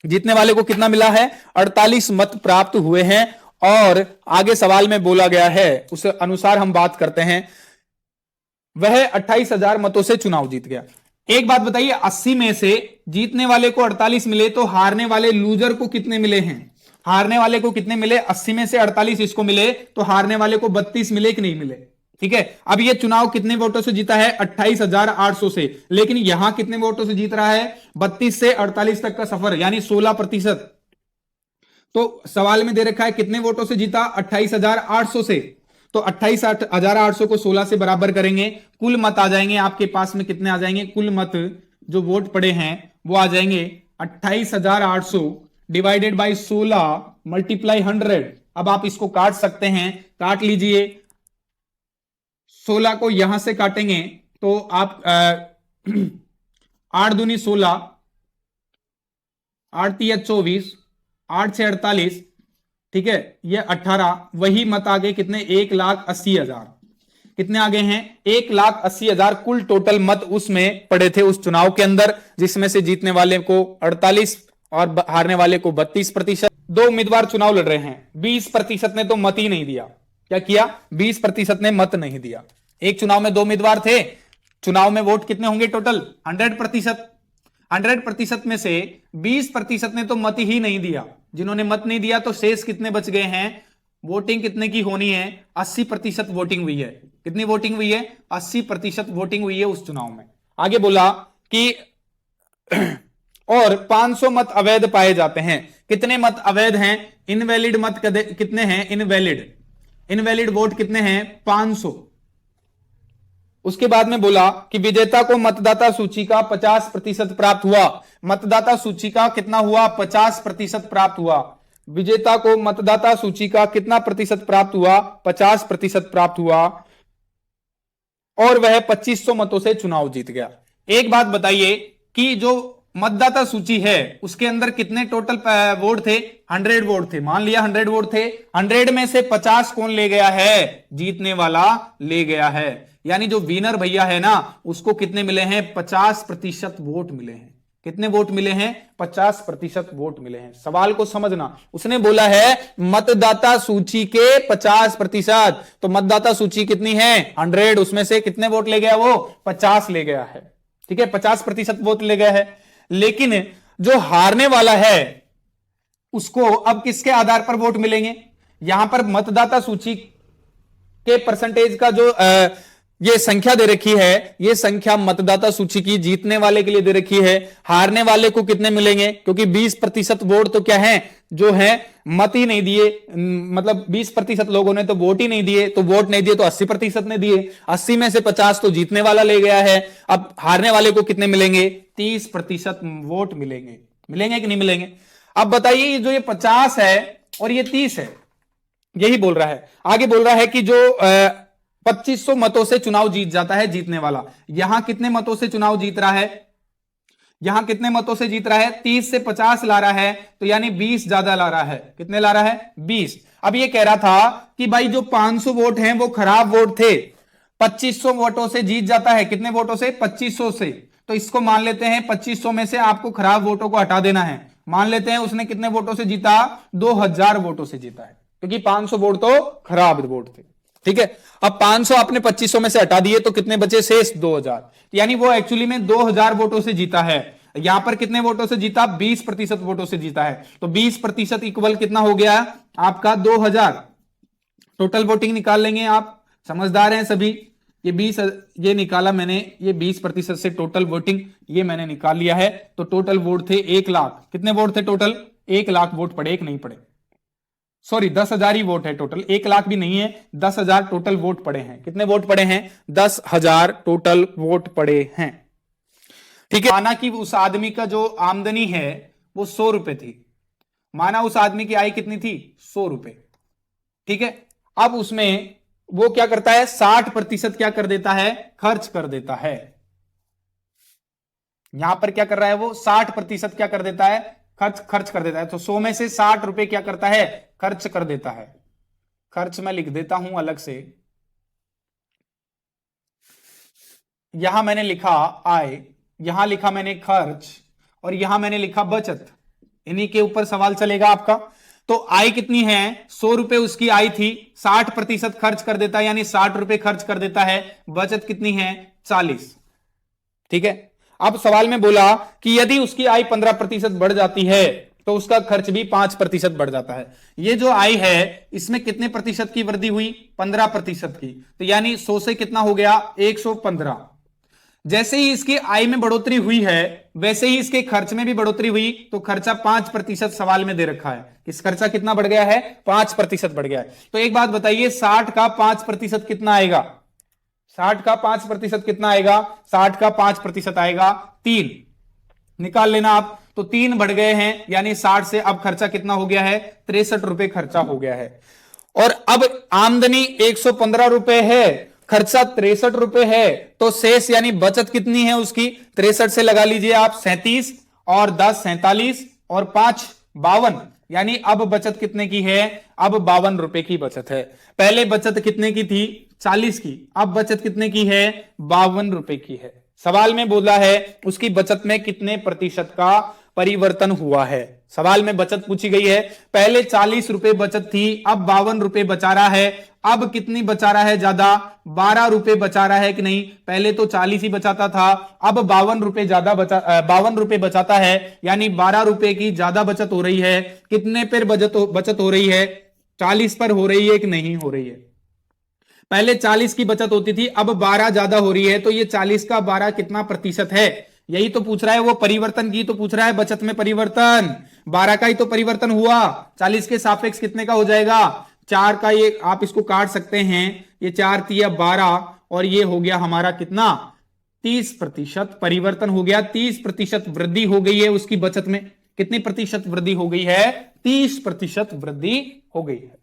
जीतने वाले को कितना मिला है, 48 मत प्राप्त हुए हैं। और आगे सवाल में बोला गया है उस अनुसार हम बात करते हैं, वह 28,000 मतों से चुनाव जीत गया। एक बात बताइए, 80 में से जीतने वाले को 48 मिले तो हारने वाले लूजर को कितने मिले हैं, हारने वाले को कितने मिले, 80 में से 48 इसको मिले तो हारने वाले को 32 मिले कि नहीं मिले। ठीक है, अब ये चुनाव कितने वोटों से जीता है, 28,800 से, लेकिन यहां कितने वोटों से जीत रहा है, 32 से 48 तक का सफर, यानी 16%। तो सवाल में दे रखा है कितने वोटों से जीता, 28,800 से, तो 28,800 को 16 से बराबर करेंगे, कुल मत आ जाएंगे आपके पास में, कितने आ जाएंगे, कुल मत जो वोट पड़े हैं वो आ जाएंगे 28,800 डिवाइडेड बाई 16 मल्टीप्लाई 100। अब आप इसको काट सकते हैं, काट लीजिए, 16 को यहां से काटेंगे तो आप 8 दूनी 16, 8 तिया 24, 8 6 48, ठीक है, ये 18, वही मत आ गए कितने, 1,80,000। कितने आ गए हैं, 1,80,000 कुल टोटल मत उसमें पड़े थे उस चुनाव के अंदर, जिसमें से जीतने वाले को 48 और हारने वाले को 32%। दो उम्मीदवार चुनाव लड़ रहे हैं, 20% ने तो मत ही नहीं दिया। क्या किया, 20% ने मत नहीं दिया। एक चुनाव में 2 उम्मीदवार थे, चुनाव में वोट कितने होंगे टोटल, 100%। 100% में से 20% ने तो मत ही नहीं दिया। जिन्होंने मत नहीं दिया तो शेष कितने बच गए हैं, वोटिंग कितने की होनी है, 80% वोटिंग हुई है। कितनी वोटिंग हुई है, 80% वोटिंग हुई है उस चुनाव में। आगे बोला कि और 500 मत अवैध पाए जाते हैं। कितने मत अवैध हैं, इनवैलिड मत कितने हैं, इनवैलिड वोट कितने हैं, 500। उसके बाद में बोला कि विजेता को मतदाता सूची का 50% प्राप्त हुआ। मतदाता सूची का कितना हुआ, 50% प्राप्त हुआ। विजेता को मतदाता सूची का कितना प्रतिशत प्राप्त हुआ, 50% प्राप्त हुआ, और वह 2500 मतों से चुनाव जीत गया। एक बात बताइए कि जो मतदाता सूची है उसके अंदर कितने टोटल वोट थे, 100 वोट थे। मान लिया 100 वोट थे, 100 में से 50 कौन ले गया है, जीतने वाला ले गया है। यानी जो विनर भैया है ना, उसको कितने मिले हैं? 50% वोट मिले हैं। कितने वोट मिले हैं? 50% वोट मिले हैं। सवाल को समझना, उसने बोला है मतदाता सूची के 50%, तो मतदाता सूची कितनी है? 100, उसमें से कितने वोट ले गया वो? 50 ले गया है। ठीक है, 50% वोट ले गया है। लेकिन जो हारने वाला है उसको अब किसके आधार पर वोट मिलेंगे? यहां पर मतदाता सूची के परसेंटेज का जो ये संख्या दे रखी है, ये संख्या मतदाता सूची की जीतने वाले के लिए दे रखी है। हारने वाले को कितने मिलेंगे? क्योंकि 20% वोट तो क्या है, जो है मत ही नहीं दिए, मतलब 20% लोगों ने तो वोट ही नहीं दिए, तो वोट नहीं दिए तो 80% ने दिए। 80 में से 50 तो जीतने वाला ले गया है। अब हारने वाले को कितने मिलेंगे? 30% वोट मिलेंगे। मिलेंगे कि नहीं मिलेंगे? अब बताइए, जो ये 50 है और ये 30 है, यही बोल रहा है। आगे बोल रहा है कि जो 2500 मतों से चुनाव जीत जाता है जीतने वाला। यहां कितने मतों से चुनाव जीत रहा है? यहां कितने मतों से जीत रहा है? 30 से 50 ला रहा है, तो यानी 20 ज्यादा ला रहा है। कितने ला रहा है? 20। अब ये कह रहा था कि भाई जो 500 वोट हैं वो खराब वोट थे, 2500 वोटों से जीत जाता है। कितने वोटों से? 2500 से। तो इसको मान लेते हैं 2500 में से आपको खराब वोटों को हटा देना है। मान लेते हैं उसने कितने वोटों से जीता? 2000 वोटों से जीता है, क्योंकि 500 वोट तो खराब वोट थे। ठीक है, अब 500 आपने 2500 में से हटा दिए तो कितने बचे? शेष 2000। यानी वो एक्चुअली में 2000 वोटों से जीता है। यहां पर कितने वोटों से जीता? 20% वोटों से जीता है। तो 20% इक्वल कितना हो गया आपका? 2000। टोटल वोटिंग निकाल लेंगे आप, समझदार हैं सभी। ये 20 ये निकाला मैंने, ये 20% से टोटल वोटिंग ये मैंने निकाल लिया है। तो टोटल वोट थे 1 लाख। कितने वोट थे टोटल? 1 लाख वोट पड़े, एक नहीं पड़े, सॉरी 10,000 ही वोट है टोटल, 1 लाख भी नहीं है, 10,000 टोटल वोट पड़े हैं। कितने वोट पड़े हैं? 10,000 टोटल वोट पड़े हैं। ठीक है, माना कि उस आदमी का जो आमदनी है वो 100 रुपए थी। माना उस आदमी की आय कितनी थी? 100 रुपए। ठीक है, अब उसमें वो क्या करता है? 60% क्या कर देता है? खर्च कर देता है। यहां पर क्या कर रहा है वो? 60% क्या कर देता है? खर्च कर देता है। तो 100 में से 60 रुपए क्या करता है? खर्च कर देता है। खर्च मैं लिख देता हूं अलग से। यहां मैंने लिखा आय, यहां लिखा मैंने खर्च, और यहां मैंने लिखा बचत। इन्हीं के ऊपर सवाल चलेगा आपका। तो आय कितनी है? 100 रुपए उसकी आय थी, 60% खर्च कर देता है, यानी 60 रुपए खर्च कर देता है। बचत कितनी है? 40। ठीक है, अब सवाल में बोला कि यदि उसकी आय 15% बढ़ जाती है तो उसका खर्च भी 5% बढ़ जाता है। ये जो आय है इसमें कितने प्रतिशत की वृद्धि हुई? 15% की। तो यानी 100 से कितना हो गया? 115। जैसे ही इसकी आय में बढ़ोतरी हुई है वैसे ही इसके खर्च में भी बढ़ोतरी हुई, तो खर्चा 5% सवाल में दे रखा है। इस खर्चा कितना बढ़ गया है? 5% बढ़ गया है। तो एक बात बताइए, 60 का 5% कितना आएगा? 60 का 5% कितना आएगा? 60 का 5% आएगा 3। निकाल लेना आप। तो 3 बढ़ गए हैं, यानी 60 से अब खर्चा कितना हो गया है? 63 रुपए खर्चा हो गया है। और अब आमदनी 115 रुपए है, खर्चा 63 रुपए है, तो शेष यानी बचत कितनी है उसकी? 63 से लगा लीजिए आप 37, और 10 47, और 5 52। यानी अब बचत कितने की है? अब 52 रुपए की बचत है। पहले बचत कितने की थी? 40 की। अब बचत कितने की है? 52 रुपए की है। सवाल में बोला है उसकी बचत में कितने प्रतिशत का परिवर्तन हुआ है। सवाल में बचत पूछी गई है, पहले 40 रुपए बचत थी, अब 52 रुपए बचा रहा है। अब कितनी बचा रहा है? ज्यादा, 12 रुपए बचा रहा है कि नहीं? पहले तो 40 ही बचाता था, अब 52 रुपए ज्यादा 52 रुपए बचाता है, यानी 12 रुपए की ज्यादा बचत हो रही है। कितने पर बचत हो रही है? 40 पर हो रही है कि नहीं हो रही है? पहले 40 की बचत होती थी, अब 12 ज्यादा हो रही है, तो ये 40 का 12 कितना प्रतिशत है? यही तो पूछ रहा है वो, परिवर्तन की तो पूछ रहा है, बचत में परिवर्तन। 12 का ही तो परिवर्तन हुआ, 40 के सापेक्ष कितने का हो जाएगा? 4 का। ये आप इसको काट सकते हैं, ये 4 तिया 12, और ये हो गया हमारा कितना? 30% परिवर्तन हो गया। 30% वृद्धि हो गई है उसकी बचत में। कितनी प्रतिशत वृद्धि हो गई है? 30% वृद्धि हो गई है।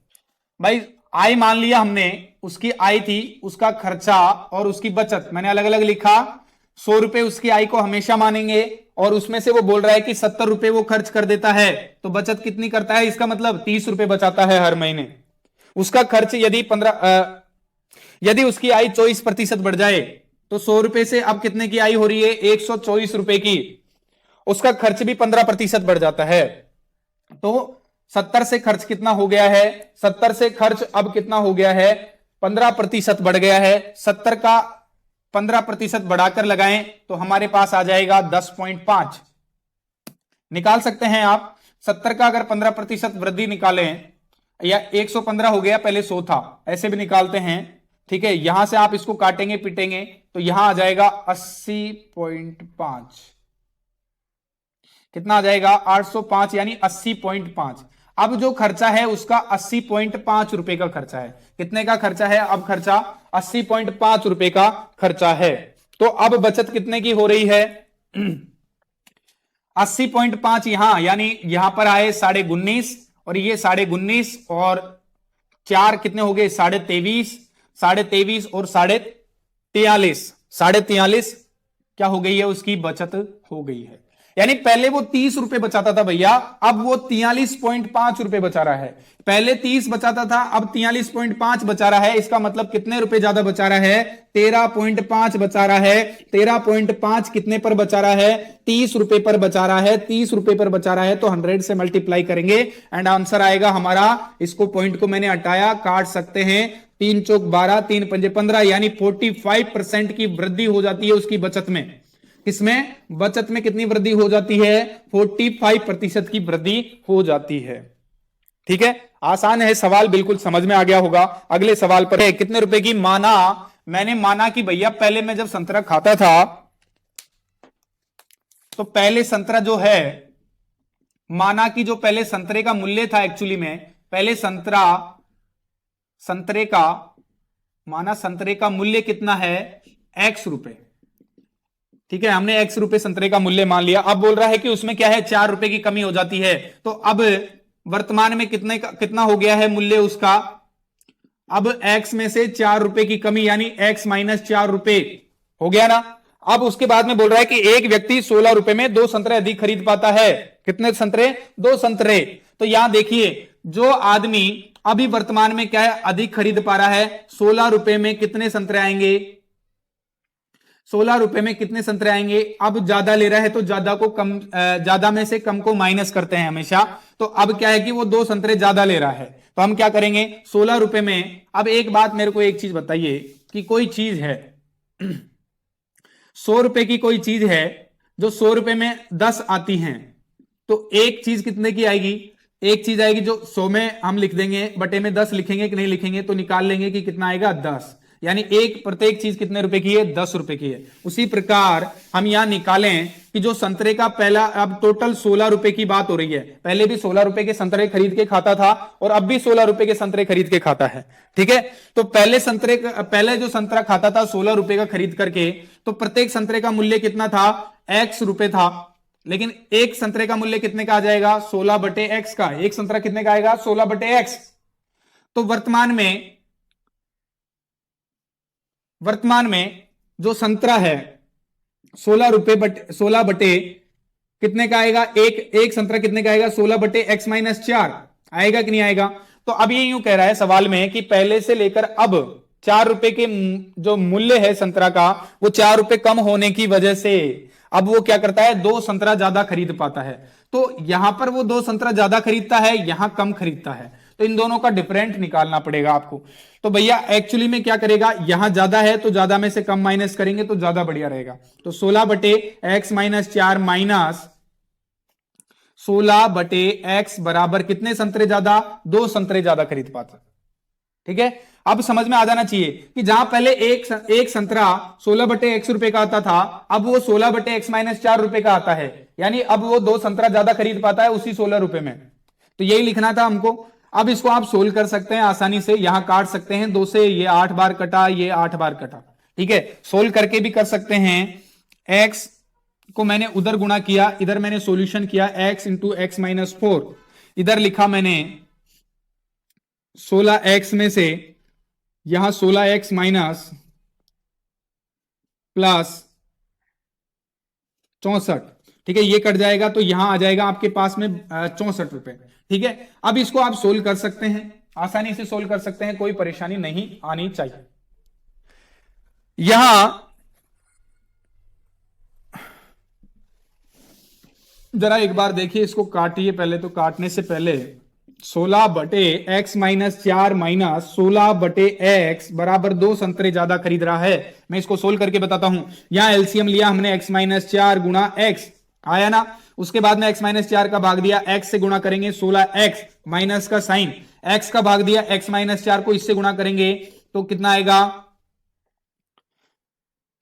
भाई आय मान लिया हमने, उसकी आय थी, उसका खर्चा और उसकी बचत मैंने अलग अलग लिखा। 100 रुपए उसकी आय को हमेशा मानेंगे, और उसमें से वो बोल रहा है कि 70 रुपए वो खर्च कर देता है, तो बचत कितनी करता है? इसका मतलब 30 रुपए बचाता है हर महीने। उसका खर्च यदि यदि उसकी आय 24% बढ़ जाए तो 100 रुपए से अब कितने की आय हो रही है, 124 रुपए की, उसका खर्च भी 15% बढ़ जाता है। तो 70 से खर्च कितना हो गया है, 70 से खर्च अब कितना हो गया है, 15% बढ़ गया है। 70 का 15% बढ़ाकर लगाएं तो हमारे पास आ जाएगा 10.5। निकाल सकते हैं आप। 70 का अगर 15% वृद्धि निकालें, या 115 हो गया, पहले 100 था, ऐसे भी निकालते हैं। ठीक है, यहां से आप इसको काटेंगे पीटेंगे तो यहां आ जाएगा 80.5। कितना आ जाएगा, 805, यानी 80.5। अब जो खर्चा है उसका 80.5 रुपए का खर्चा है। कितने का खर्चा है, अब खर्चा 80.5 रुपए का खर्चा है। तो अब बचत कितने की हो रही है, 80.5 यहां, यानी यहां पर आए 19.5 और ये 19.5 और 4 कितने हो गए, 23.5, 23.5 और 43.5, 43.5 क्या हो गई है, उसकी बचत हो गई है। यानी पहले वो 30 रुपए बचाता था भैया, अब वो 43.5 रुपए बचा रहा है। पहले 30 बचाता था, अब 43.5 बचा रहा है। इसका मतलब कितने रुपए ज्यादा बचा रहा है, 13.5 बचा रहा है। 13.5 कितने पर बचा रहा है, 30 रुपए पर बचा रहा है। 30 रुपए पर बचा रहा है तो 100 से मल्टीप्लाई करेंगे एंड आंसर आएगा हमारा। इसको पॉइंट को मैंने हटाया, काट सकते हैं, 3 चौक 12, 3 पंजे 15, यानी 45% की वृद्धि हो जाती है उसकी बचत में। किसमें, बचत में कितनी वृद्धि हो जाती है, 45% की वृद्धि हो जाती है। ठीक है, आसान है सवाल, बिल्कुल समझ में आ गया होगा। अगले सवाल पर है, कितने रुपए की, माना, मैंने माना कि भैया पहले मैं जब संतरा खाता था तो पहले संतरा जो है, माना कि जो पहले संतरे का मूल्य था, एक्चुअली में पहले संतरे का, माना संतरे का मूल्य कितना है, x रुपए। ठीक है, हमने x रुपए संतरे का मूल्य मान लिया। अब बोल रहा है कि उसमें क्या है, 4 रुपए की कमी हो जाती है। तो अब वर्तमान में कितना हो गया है मूल्य उसका, अब x में से 4 रुपए की कमी, यानी x माइनस 4 रुपए हो गया ना। अब उसके बाद में बोल रहा है कि एक व्यक्ति 16 रुपए में 2 संतरे अधिक खरीद पाता है। कितने संतरे, 2 संतरे। तो यहां देखिए, जो आदमी अभी वर्तमान में क्या है, अधिक खरीद पा रहा है, 16 रुपए में कितने संतरे आएंगे, 16 रुपए में कितने संतरे आएंगे। अब ज्यादा ले रहा है तो ज्यादा को कम, ज्यादा में से कम को माइनस करते हैं हमेशा। तो अब क्या है कि वो 2 संतरे ज्यादा ले रहा है, तो हम क्या करेंगे, 16 रुपए में। अब एक बात मेरे को एक चीज बताइए कि कोई चीज है 100 रुपए की, कोई चीज है जो 100 रुपए में 10 आती हैं, तो एक चीज कितने की आएगी, एक चीज आएगी जो 100 में हम लिख देंगे, बटे में 10 लिखेंगे कि नहीं लिखेंगे, तो निकाल लेंगे कि कितना आएगा, 10। यानी एक प्रत्येक चीज कितने रुपए की है, 10 रुपए की है। उसी प्रकार हम यहां निकालें कि जो संतरे का पहला, अब टोटल 16 रुपए की बात हो रही है, पहले भी 16 रुपए के संतरे खरीद के खाता था और अब भी 16 रुपए के संतरे खरीद के खाता है। ठीक है, तो पहले जो संतरा खाता था 16 रुपए का खरीद करके, तो प्रत्येक संतरे का मूल्य कितना था, x रुपए था। लेकिन एक संतरे का मूल्य कितने का आ जाएगा, 16 बटे x का। एक संतरा कितने का आएगा, 16 बटे x। तो वर्तमान में जो संतरा है 16 बटे कितने का आएगा, एक संतरा कितने का आएगा, 16 बटे x माइनस 4 आएगा कि नहीं आएगा। तो अब ये यूं कह रहा है सवाल में कि पहले से लेकर अब 4 रुपए के जो मूल्य है संतरा का, वो 4 रुपए कम होने की वजह से अब वो क्या करता है, 2 संतरा ज्यादा खरीद पाता है। तो यहां पर वो 2 संतरा ज्यादा खरीदता है, यहां कम खरीदता है, तो इन दोनों का डिफरेंट निकालना पड़ेगा आपको। तो भैया एक्चुअली में क्या करेगा, यहां ज्यादा है तो ज्यादा में से कम माइनस करेंगे तो ज्यादा बढ़िया रहेगा। तो 16 बटे x माइनस 4 माइनस 16 बटे x बराबर कितने संतरे ज्यादा, 2 संतरे ज्यादा खरीद पाता। ठीक है, अब समझ में आ जाना चाहिए कि जहां पहले एक संतरा 16 बटे x रुपए का आता था, अब वो 16 बटे x माइनस 4 रुपए का आता है, यानी अब वो 2 संतरा ज्यादा खरीद पाता है उसी 16 रुपए में। तो यही लिखना था हमको। अब इसको आप सोल्व कर सकते हैं आसानी से, यहां काट सकते हैं 2 से, ये 8 बार कटा, ये 8 बार कटा। ठीक है, सोल्व करके भी कर सकते हैं। x को मैंने उधर गुणा किया, इधर मैंने सॉल्यूशन किया, x इंटू एक्स माइनस 4, इधर लिखा मैंने 16x में से यहां 16x माइनस प्लस 64। ठीक है, ये कट जाएगा तो यहां आ जाएगा आपके पास में 64 रुपए। ठीक है, अब इसको आप सोल्व कर सकते हैं, आसानी से सोल्व कर सकते हैं, कोई परेशानी नहीं आनी चाहिए। यहां जरा एक बार देखिए, इसको काटिए पहले, तो काटने से पहले 16/x-4 माइनस 16/x बराबर 2 संतरे ज्यादा खरीद रहा है। मैं इसको सोल्व करके बताता हूं। यहां एलसीएम लिया हमने, x-4 गुणा x आया ना, उसके बाद में x-4 का भाग दिया, x से गुणा करेंगे 16x माइनस का साइन, x का भाग दिया, x-4 को इससे गुणा करेंगे तो कितना आएगा,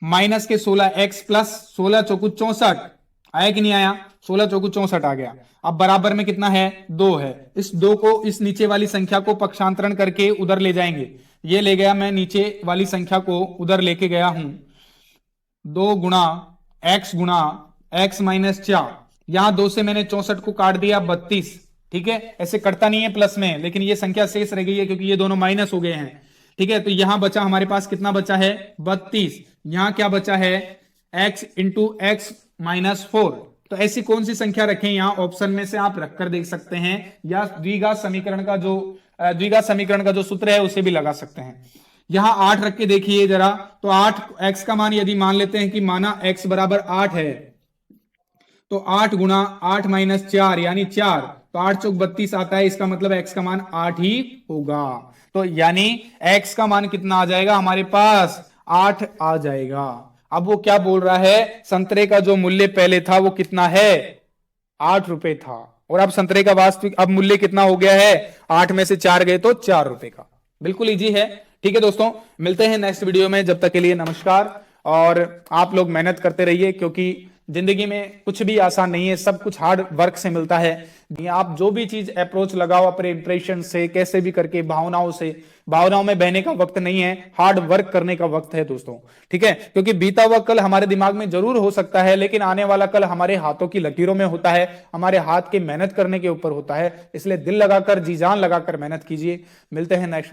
माइनस के 16x प्लस 16 चौकू 64 आया कि नहीं आया, 16 चौकू 64 आ गया। अब बराबर में कितना है, 2 है। इस 2 को इस नीचे वाली संख्या को पक्षांतरण करके उधर ले जाएंगे। ये ले गया मैं, नीचे वाली संख्या को उधर लेके गया हूं, 2 गुणा x-4, यहां 2 से मैंने 64 को काट दिया 32, ठीक है, ऐसे कटता नहीं है प्लस में, लेकिन ये संख्या शेष रह गई है क्योंकि ये दोनों माइनस हो गए हैं, ठीक है। तो यहां बचा हमारे पास, कितना बचा है, 32। यहां क्या बचा है, x इंटू x माइनस 4। तो ऐसी कौन सी संख्या रखें, यहां ऑप्शन में से आप रखकर देख सकते हैं, या द्विघात समीकरण का जो सूत्र है उसे भी लगा सकते हैं। यहां 8 रख के देखिए जरा, तो 8 x का मान यदि मान लेते हैं कि माना x बराबर 8 है, तो 8 गुणा 8 माइनस 4 यानी 4, तो 8 चौक 32 आता है, इसका मतलब x का मान 8 ही होगा। तो यानी x का मान कितना आ जाएगा हमारे पास, 8 आ जाएगा। अब वो क्या बोल रहा है, संतरे का जो मूल्य पहले था वो कितना है, 8 रुपए था, और अब संतरे का वास्तविक अब मूल्य कितना हो गया है, 8 में से 4 गए तो 4 रुपए का। बिल्कुल इजी है, ठीक है दोस्तों। मिलते हैं नेक्स्ट वीडियो में, जब तक के लिए नमस्कार। और आप लोग मेहनत करते रहिए, क्योंकि जिंदगी में कुछ भी आसान नहीं है, सब कुछ हार्ड वर्क से मिलता है। आप जो भी चीज अप्रोच लगाओ अपने इंप्रेशन से, कैसे भी करके, भावनाओं में बहने का वक्त नहीं है, हार्ड वर्क करने का वक्त है दोस्तों, ठीक है। क्योंकि बीता हुआ कल हमारे दिमाग में जरूर हो सकता है, लेकिन आने वाला कल हमारे हाथों की लकीरों में होता है, हमारे हाथ के मेहनत करने के ऊपर होता है। इसलिए दिल लगाकर, जी जान लगाकर मेहनत कीजिए। मिलते हैं नेक्स्ट